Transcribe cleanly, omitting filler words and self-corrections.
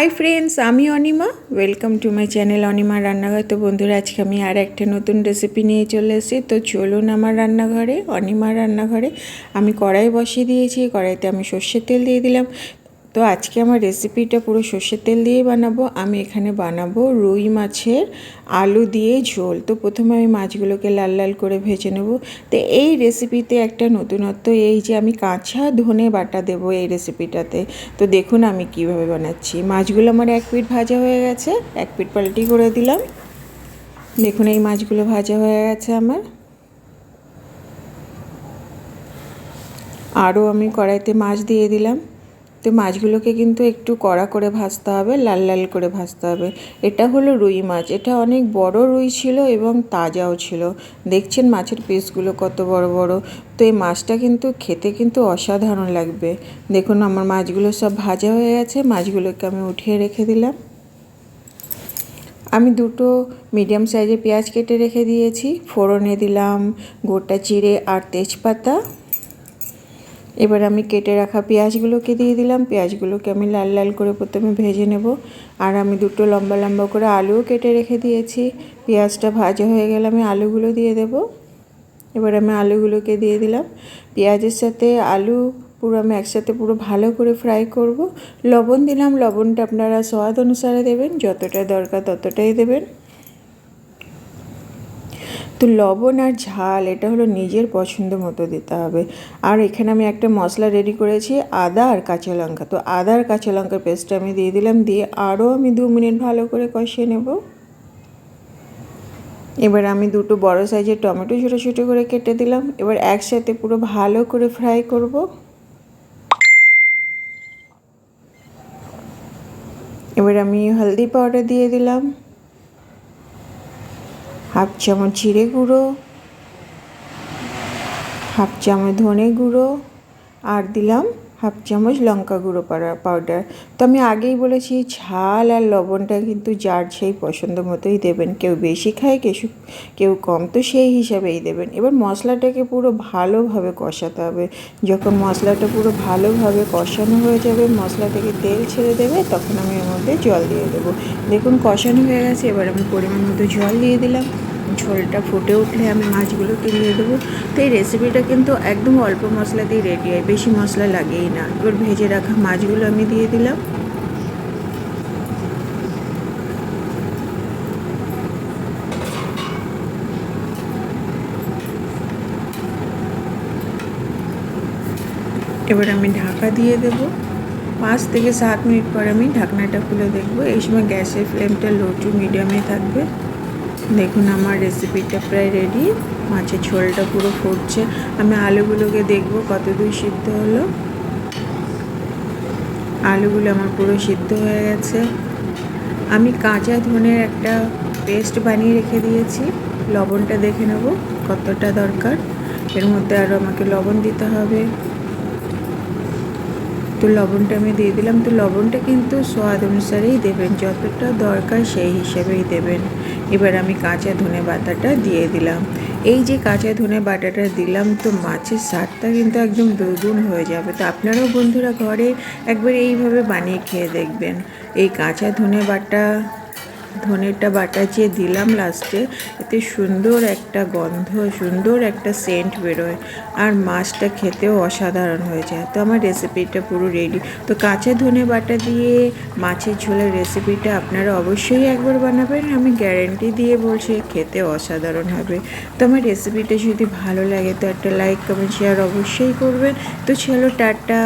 Hi friends, আমি Anima. Welcome to my channel Anima রান্নাঘর। তো বন্ধুরা, আজকে আমি আর একটা নতুন রেসিপি নিয়ে চলে এসেছি। তো চলুন আমার রান্নাঘরে, অনিমার রান্নাঘরে। আমি কড়াই বসিয়ে দিয়েছি, কড়াইতে আমি সর্ষের তেল দিয়ে দিলাম। তো আজকে আমার রেসিপিটা পুরো সর্ষের তেল দিয়েই বানাবো। আমি এখানে বানাবো রুই মাছের আলু দিয়ে ঝোল। তো প্রথমে আমি মাছগুলোকে লাল লাল করে ভেজে নেব। তো এই রেসিপিতে একটা নতুনত্ব এই যে আমি কাঁচা ধনে বাটা দেবো এই রেসিপিটাতে। তো দেখুন আমি কিভাবে বানাচ্ছি। মাছগুলো আমার এক পিঠ ভাজা হয়ে গেছে, এক পিঠ পাল্টি করে দিলাম। দেখুন এই মাছগুলো ভাজা হয়ে গেছে আমার। আরও আমি কড়াইতে মাছ দিয়ে দিলাম। তো মাছগুলোকে কিন্তু একটু কড়া করে ভাজতে হবে, লাল লাল করে ভাজতে হবে। এটা হলো রুই মাছ। এটা অনেক বড় রুই ছিল এবং তাজাও ছিল। দেখছেন মাছের পিসগুলো কত বড় বড়। তো এই মাছটা কিন্তু খেতে কিন্তু অসাধারণ লাগবে। দেখুন আমার মাছগুলো সব ভাজা হয়ে গেছে। মাছগুলোকে আমি উঠিয়ে রেখে দিলাম। আমি দুটো মিডিয়াম সাইজের পেঁয়াজ কেটে রেখে দিয়েছি। ফোড়নে দিলাম গোটা জিরে আর তেজপাতা। এবার আমি কেটে রাখা পেঁয়াজগুলোকে দিয়ে দিলাম। পেঁয়াজগুলোকে আমি লাল লাল করে প্রথমে ভেজে নেব। আর আমি দুটো লম্বা লম্বা করে আলুও কেটে রেখে দিয়েছি। পেঁয়াজটা ভাজা হয়ে গেলে আমি আলুগুলো দিয়ে দেব। এবার আমি আলুগুলোকে দিয়ে দিলাম। পেঁয়াজের সাথে আলু পুরো আমি একসাথে পুরো ভালো করে ফ্রাই করব। লবণ দিলাম। লবণটা আপনারা স্বাদ অনুসারে দেবেন, যতটা দরকার ততটাই দেবেন। তো লবণ আর ঝাল এটা হলো নিজের পছন্দ মতো দিতে হবে। আর এখানে আমি একটা মশলা রেডি করেছি, আদা আর কাঁচা লঙ্কা। তো আদা আর কাঁচা লঙ্কার পেস্টটা আমি দিয়ে দিলাম। দিয়ে আরও আমি 2 মিনিট ভালো করে কষিয়ে নেব। এবার আমি দুটো বড় সাইজের টমেটো ছোটো ছোটো করে কেটে দিলাম। এবার একসাথে পুরো ভালো করে ফ্রাই করব। এবার আমি হলদি পাউডার দিয়ে দিলাম, হাফ চামচ জিরে গুঁড়ো, হাফ চামচ ধনে গুঁড়ো, আর দিলাম হাফ চামচ লঙ্কা গুঁড়ো পাউডার। তো আমি আগেই বলেছি ঝাল আর লবণটা কিন্তু যার সেই পছন্দ মতোই দেবেন। কেউ বেশি খায়, কেউ কম, তো সেই হিসাবেই দেবেন। এবার মশলাটাকে পুরো ভালোভাবে কষাতে হবে। যখন মশলাটা পুরো ভালোভাবে কষানো হয়ে যাবে, মশলা থেকে তেল ছেড়ে দেবে, তখন আমি এর মধ্যে জল দিয়ে দেবো। দেখুন কষানো হয়ে গেছে। এবার আমি পরিমাণ মতো জল দিয়ে দিলাম। ঝোলটা ফুটে উঠলে আমি মাছগুলোকে দিয়ে দেবো। তো এই রেসিপিটা কিন্তু একদম অল্প মশলাতেই রেডি হয়, বেশি মশলা লাগেই না। এবার ভেজে রাখা মাছগুলো আমি দিয়ে দিলাম। এবার আমি ঢাকা দিয়ে দেব। 5 থেকে 7 মিনিট পর আমি ঢাকনাটা খুলে দেখব। এই সময় গ্যাসের ফ্লেমটা লো টু মিডিয়ামে থাকবে। দেখুন আমার রেসিপিটা প্রায় রেডি। মাছের ঝোলটা পুরো ফুটছে। আমি আলুগুলোকে দেখব কতদূর সিদ্ধ হলো। আলুগুলো আমার পুরো সিদ্ধ হয়ে গেছে। আমি কাঁচা ধনের একটা পেস্ট বানিয়ে রেখে দিয়েছি। লবণটা দেখে নেব কতটা দরকার। এর মধ্যে আরও আমাকে লবণ দিতে হবে। তো লবণটা আমি দিয়ে দিলাম। তো লবণটা কিন্তু স্বাদ অনুসারেই দেবেন, যতটা দরকার সেই হিসেবেই দেবেন। এবার আমি কাঁচা ধনে বাটাটা দিয়ে দিলাম। এই যে কাঁচা ধনে বাটাটা দিলাম, তো মাছের স্বাদটা কিন্তু একদম দ্বিগুণ হয়ে যাবে। তো আপনারাও বন্ধুরা ঘরে একবার এইভাবে বানিয়ে খেয়ে দেখবেন। এই কাঁচা ধনেটা বাটা যে দিলাম লাস্টে, এতে সুন্দর একটা গন্ধ, সুন্দর একটা সেন্ট বেরোয়, আর মাছটা খেতেও অসাধারণ হয়ে যায়। তো আমার রেসিপিটা পুরো রেডি। তো কাঁচা ধনে বাটা দিয়ে মাছের ঝোলের রেসিপিটা আপনারা অবশ্যই একবার বানাবেন। আমি গ্যারেন্টি দিয়ে বলছি খেতে অসাধারণ হবে। তো আমার রেসিপিটা যদি ভালো লাগে তো একটা লাইক কমেন্ট শেয়ার অবশ্যই করবেন। তো চলো টাটা।